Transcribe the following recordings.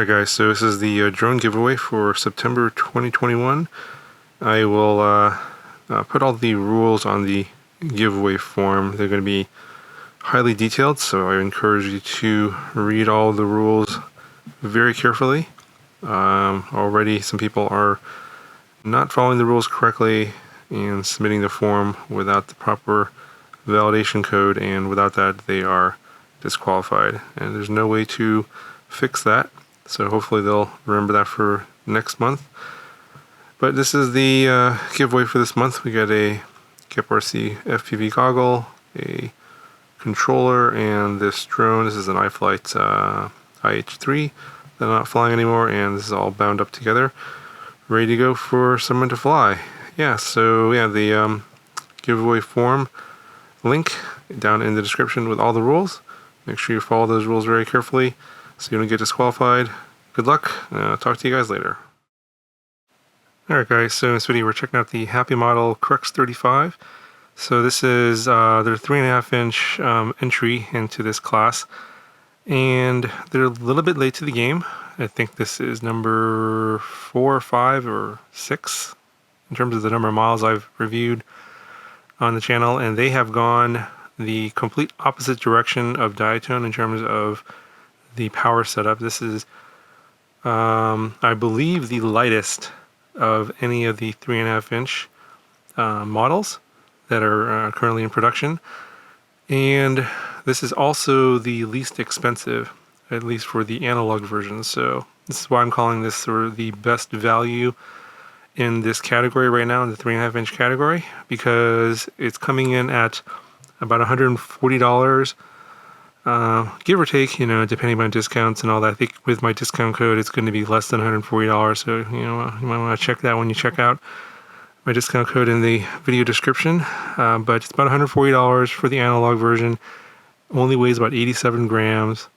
Alright guys, so this is the drone giveaway for September 2021. I will put all the rules on the giveaway form. They're going to be highly detailed, so I encourage you to read all the rules very carefully. Already some people are not following the rules correctly and submitting the form without the proper validation code, and without that they are disqualified, and there's no way to fix that. So hopefully they'll remember that for next month. But this is the giveaway for this month. We got a GEP-RC FPV goggle, a controller, and this drone. This is an iFlight IH3 that I'm not flying anymore, and this is all bound up together, ready to go for someone to fly. The giveaway form link down in the description with all the rules. Make sure you follow those rules very carefully so you don't get disqualified. Good luck. Talk to you guys later. Alright guys, so in this video we're checking out the Happymodel Crux35. So this is their 3.5 inch entry into this class, and they're a little bit late to the game. I think this is number 4 or 5 or 6 in terms of the number of miles I've reviewed on the channel, and they have gone the complete opposite direction of Diatone in terms of the power setup. This is I believe the lightest of any of the 3.5 inch models that are currently in production, and this is also the least expensive, at least for the analog version. So this is why I'm calling this sort of the best value in this category right now, in the 3.5 inch category, because it's coming in at about $140, give or take, depending on discounts and all that. I think with my discount code it's going to be less than $140, so you might want to check that when you check out my discount code in the video description. But it's about $140 for the analog version. Only weighs about 87 grams,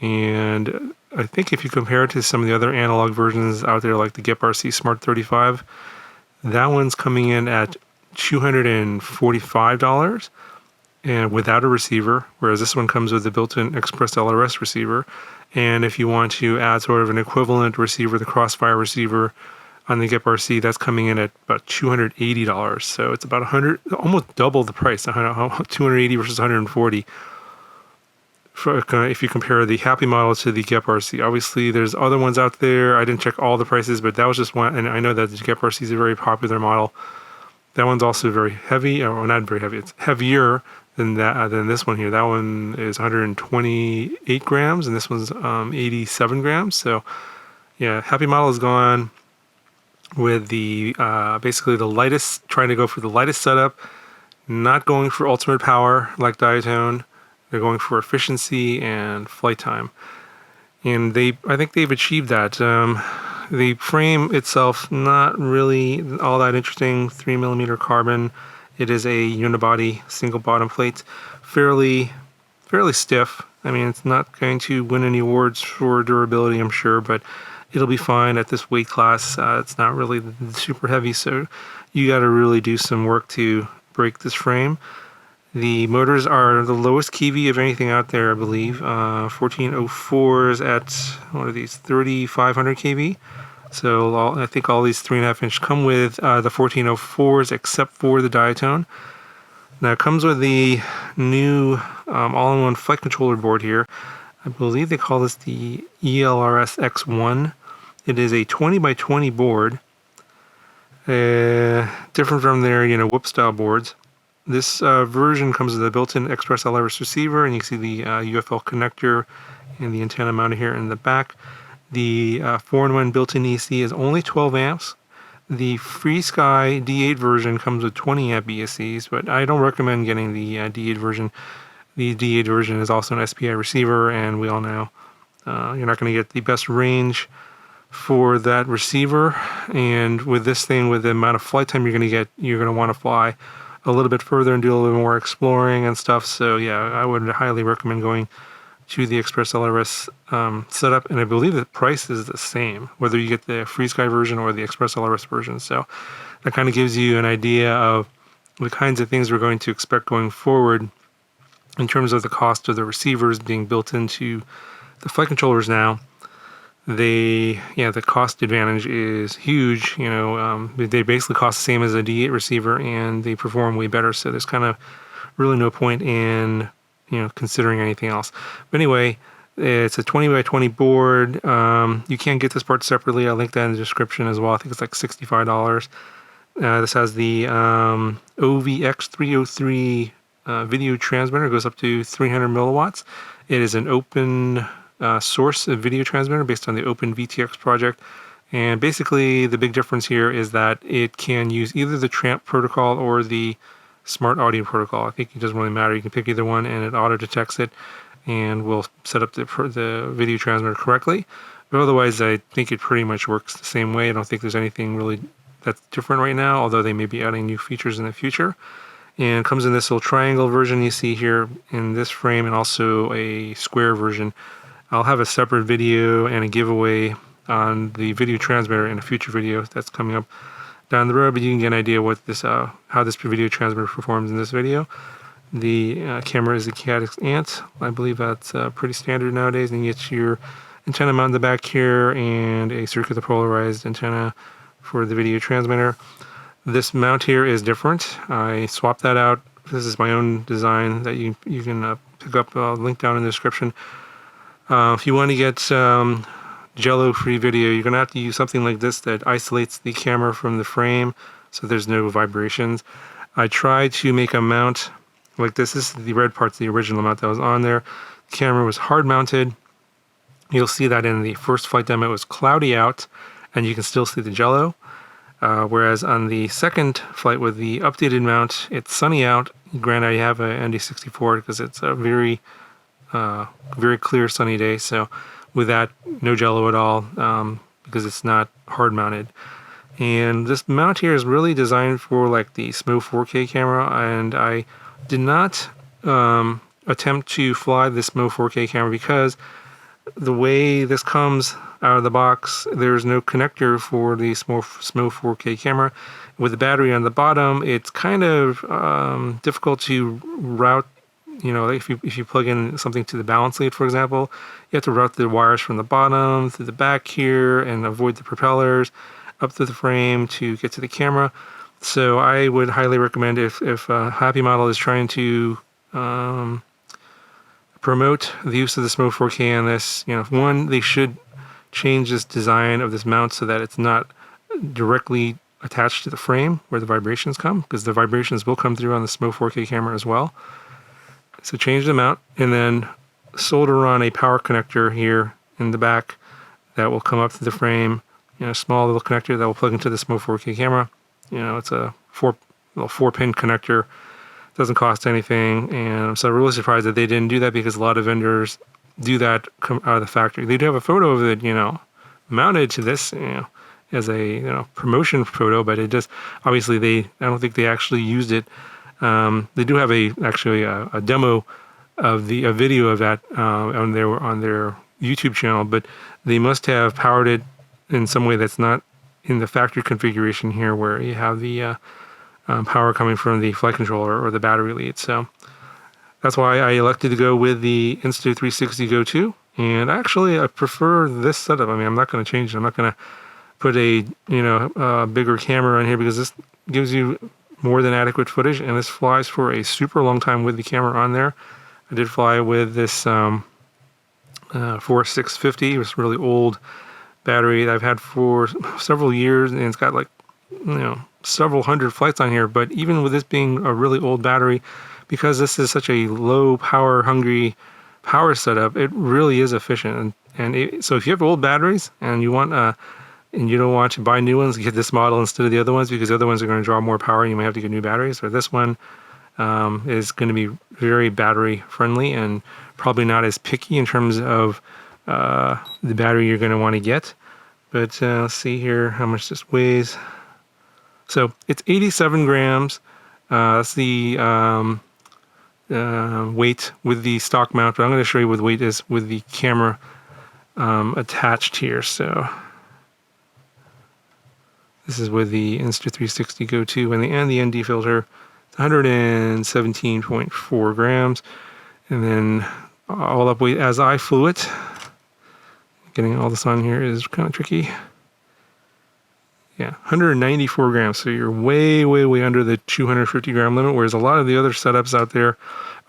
and I think if you compare it to some of the other analog versions out there, like the GEP-RC Smart 35, that one's coming in at $245 and without a receiver, whereas this one comes with the built-in Express LRS receiver. And if you want to add sort of an equivalent receiver, the Crossfire receiver on the GEP-RC, that's coming in at about $280. So it's about almost double the price, 280 versus 140. If you compare the Happymodel to the GEP-RC. Obviously there's other ones out there. I didn't check all the prices, but that was just one, and I know that the GEP-RC is a very popular model. That one's also very heavy, or not very heavy, it's heavier than this one here. That one is 128 grams, and this one's 87 grams. So yeah, Happymodel has gone with the basically the lightest, trying to go for the lightest setup, not going for ultimate power like Diatone. They're going for efficiency and flight time, and I think they've achieved that. The frame itself, not really all that interesting. 3mm carbon. It is a unibody, single bottom plate, fairly stiff. I mean, it's not going to win any awards for durability, I'm sure, but it'll be fine at this weight class. It's not really super heavy, so you got to really do some work to break this frame. The motors are the lowest kV of anything out there, I believe. 1404s at, what are these, 3500 kV. So I think all these 3.5 inch come with the 1404s except for the Diatone. Now it comes with the new all-in-one flight controller board here. I believe they call this the ELRS X1. It is a 20 by 20 board, different from their whoop style boards. This version comes with a built-in Express LRS receiver, and you can see the UFL connector and the antenna mounted here in the back. The 4-in-1 built-in EC is only 12 amps. The FreeSky D8 version comes with 20 amp ESCs, but I don't recommend getting the D8 version. The D8 version is also an SPI receiver, and we all know you're not going to get the best range for that receiver. And with this thing, with the amount of flight time you're going to get, you're going to want to fly a little bit further and do a little bit more exploring and stuff. So yeah, I would highly recommend going to the Express LRS setup, and I believe the price is the same whether you get the FreeSky version or the Express LRS version. So that kind of gives you an idea of the kinds of things we're going to expect going forward in terms of the cost of the receivers being built into the flight controllers now. the cost advantage is huge. They basically cost the same as a D8 receiver, and they perform way better. So there's kind of really no point in considering anything else. But anyway, it's a 20 by 20 board. You can get this part separately. I'll link that in the description as well. I think it's like $65. This has the OVX303 video transmitter. It goes up to 300 milliwatts. It is an open source video transmitter based on the Open VTX project. And basically, the big difference here is that it can use either the TRAMP protocol or the Smart Audio protocol. I think it doesn't really matter. You can pick either one, and it auto detects it and will set up the video transmitter correctly. But otherwise, I think it pretty much works the same way. I don't think there's anything really that's different right now, although they may be adding new features in the future. And it comes in this little triangle version you see here in this frame, and also a square version. I'll have a separate video and a giveaway on the video transmitter in a future video that's coming up down the road, but you can get an idea what this how this video transmitter performs in this video. The camera is a Caddx Ant. I believe that's pretty standard nowadays. And you get your antenna mount in the back here and a circular polarized antenna for the video transmitter. This mount here is different. I swapped that out. This is my own design that you can pick up. I'll link down in the description. If you want to get jello-free video, you're going to have to use something like this that isolates the camera from the frame so there's no vibrations. I tried to make a mount like this. This is the red part's the original mount that was on there. The camera was hard mounted. You'll see that in the first flight demo it was cloudy out and you can still see the jello. Whereas on the second flight with the updated mount, it's sunny out. Granted, I have an ND64 because it's a very clear sunny day. So with that, no jello at all because it's not hard mounted. And this mount here is really designed for like the SMO 4K camera, and I did not attempt to fly the SMO 4K camera because the way this comes out of the box, there's no connector for the SMO 4K camera. With the battery on the bottom, it's kind of difficult to route. If you plug in something to the balance lead, for example, you have to route the wires from the bottom through the back here and avoid the propellers up to the frame to get to the camera. So I would highly recommend if Happymodel is trying to promote the use of the SMO 4K on this, one, they should change this design of this mount so that it's not directly attached to the frame where the vibrations come, because the vibrations will come through on the SMO 4K camera as well. So change the mount and then solder on a power connector here in the back that will come up to the frame. A small little connector that will plug into the SMO 4K camera. It's a 4-pin connector. Doesn't cost anything, and I'm so really surprised that they didn't do that because a lot of vendors do that come out of the factory. They do have a photo of it, mounted to this, as a promotion photo, but it just obviously I don't think they actually used it. They do have a demo of a video of that on their YouTube channel, but they must have powered it in some way that's not in the factory configuration here, where you have the power coming from the flight controller or the battery lead. So that's why I elected to go with the Insta360 Go 2. And actually, I prefer this setup. I mean, I'm not going to change it. I'm not going to put a bigger camera on here because this gives you more than adequate footage, and this flies for a super long time with the camera on there. I did fly with this 4650. It was really old battery that I've had for several years, and it's got like several hundred flights on here. But even with this being a really old battery, because this is such a low power hungry power setup, it really is efficient. So if you have old batteries and you want and you don't want to buy new ones, get this model instead of the other ones because the other ones are going to draw more power and you may have to get new batteries. Or this one is going to be very battery friendly and probably not as picky in terms of the battery you're going to want to get. But let's see here how much this weighs. So it's 87 grams. That's the weight with the stock mount, but I'm going to show you what the weight is with the camera attached here. So this is with the Insta360 Go 2 and the ND filter. It's 117.4 grams. And then all up weight as I flew it. Getting all this on here is kind of tricky. Yeah, 194 grams. So you're way, way, way under the 250 gram limit, whereas a lot of the other setups out there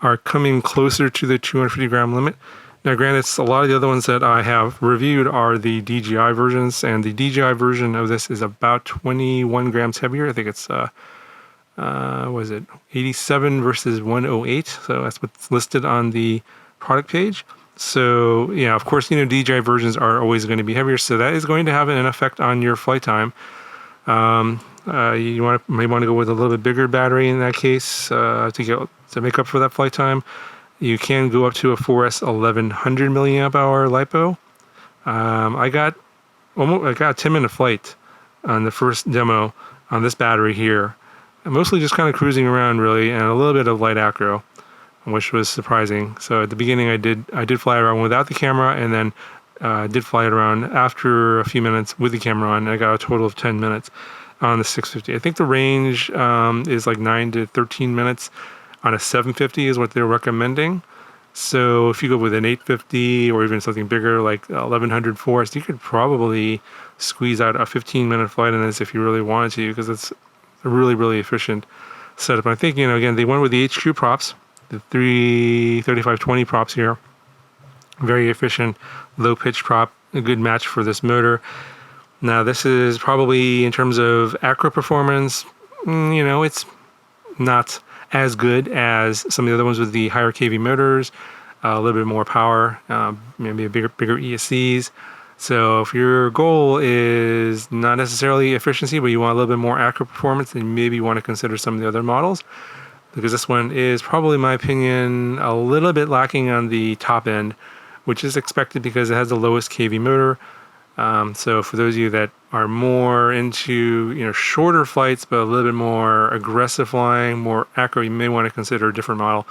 are coming closer to the 250 gram limit. Now, granted, a lot of the other ones that I have reviewed are the DJI versions, and the DJI version of this is about 21 grams heavier. I think it's, what is it, 87 versus 108. So that's what's listed on the product page. So, yeah, of course, DJI versions are always going to be heavier, so that is going to have an effect on your flight time. You may want to go with a little bit bigger battery in that case to make up for that flight time. You can go up to a 4S 1100 milliamp hour LiPo. I got a 10-minute flight on the first demo on this battery here. I'm mostly just kind of cruising around really, and a little bit of light acro, which was surprising. So at the beginning, I did fly around without the camera, and then did fly it around after a few minutes with the camera on. I got a total of 10 minutes on the 650. I think the range is like 9 to 13 minutes on a 750 is what they're recommending. So if you go with an 850 or even something bigger like 1100 4S, you could probably squeeze out a 15-minute flight in this if you really wanted to, because it's a really, really efficient setup. I think, again, they went with the HQ props, the 3520 props here. Very efficient, low pitch prop, a good match for this motor. Now, this is probably, in terms of acro performance, it's not as good as some of the other ones with the higher kV motors, a little bit more power, maybe a bigger ESCs. So if your goal is not necessarily efficiency, but you want a little bit more acro performance, then maybe you want to consider some of the other models, because this one is probably, in my opinion, a little bit lacking on the top end, which is expected because it has the lowest kV motor. So for those of you that are more into shorter flights but a little bit more aggressive flying, more acro, you may want to consider a different model.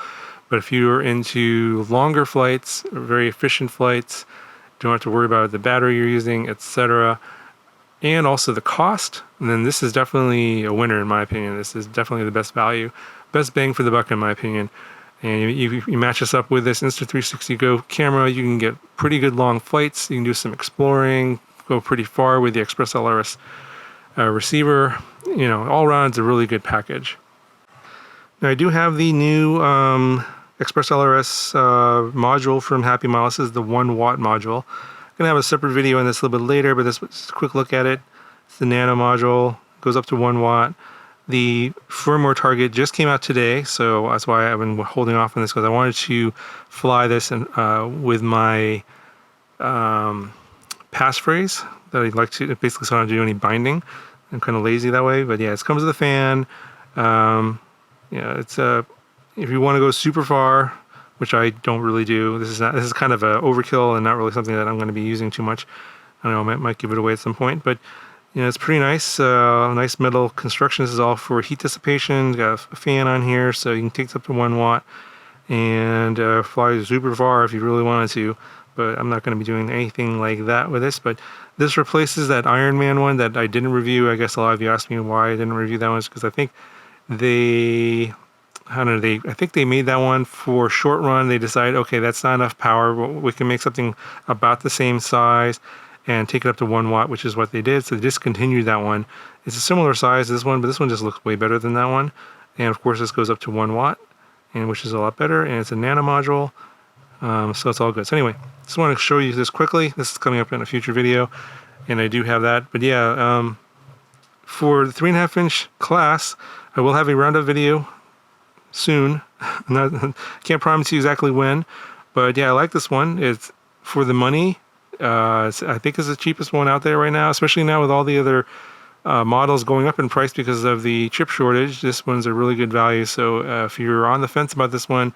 But if you're into longer flights, very efficient flights, don't have to worry about the battery you're using, etc., and also the cost, then this is definitely a winner in my opinion. This is definitely the best value, best bang for the buck in my opinion. And you match this up with this Insta360 Go camera, you can get pretty good long flights. You can do some exploring, go pretty far with the Express LRS receiver. All around, it's a really good package. Now, I do have the new Express LRS module from Happymodel. This is the 1 watt module. I'm going to have a separate video on this a little bit later, but this is a quick look at it. It's the Nano module, goes up to 1 watt. The firmware target just came out today, so that's why I've been holding off on this, because I wanted to fly this with my passphrase that I'd like to, basically so I don't do any binding. I'm kind of lazy that way, but yeah, it comes with a fan. It's if you want to go super far, which I don't really do, this is kind of a overkill and not really something that I'm going to be using too much. I don't know, I might give it away at some point, but it's pretty nice. Nice metal construction. This is all for heat dissipation. Got a fan on here, so you can take it up to 1 watt and fly super far if you really wanted to. But I'm not going to be doing anything like that with this. But this replaces that Iron Man one that I didn't review. I guess a lot of you asked me why I didn't review that one, because I think I think they made that one for short run. They decided, okay, that's not enough power. We can make something about the same size and take it up to 1 watt, which is what they did. So they discontinued that one. It's a similar size to this one, but this one just looks way better than that one. And of course, this goes up to 1 watt, which is a lot better. And it's a nano module, so it's all good. So anyway, just want to show you this quickly. This is coming up in a future video, and I do have that. But yeah, for the 3.5-inch class, I will have a roundup video soon. Can't promise you exactly when, but yeah, I like this one. It's for the money. I think it's the cheapest one out there right now, especially now with all the other models going up in price because of the chip shortage. This one's a really good value. So if you're on the fence about this one,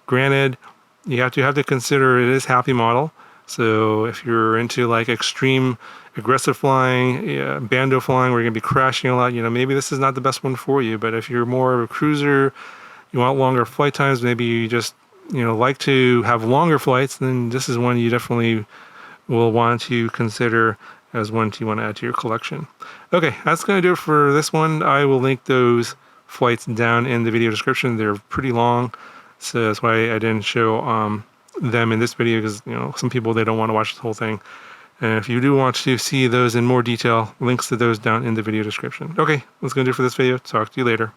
granted, you have to consider it is Happymodel. So if you're into like extreme aggressive flying, bando flying, where you're gonna be crashing a lot, maybe this is not the best one for you. But if you're more of a cruiser, you want longer flight times, maybe you just like to have longer flights, then this is one you definitely will want to consider as one you want to add to your collection. Okay, that's going to do it for this one. I will link those flights down in the video description. They're pretty long, so that's why I didn't show them in this video because, some people, they don't want to watch the whole thing. And if you do want to see those in more detail, links to those down in the video description. Okay, that's going to do it for this video. Talk to you later.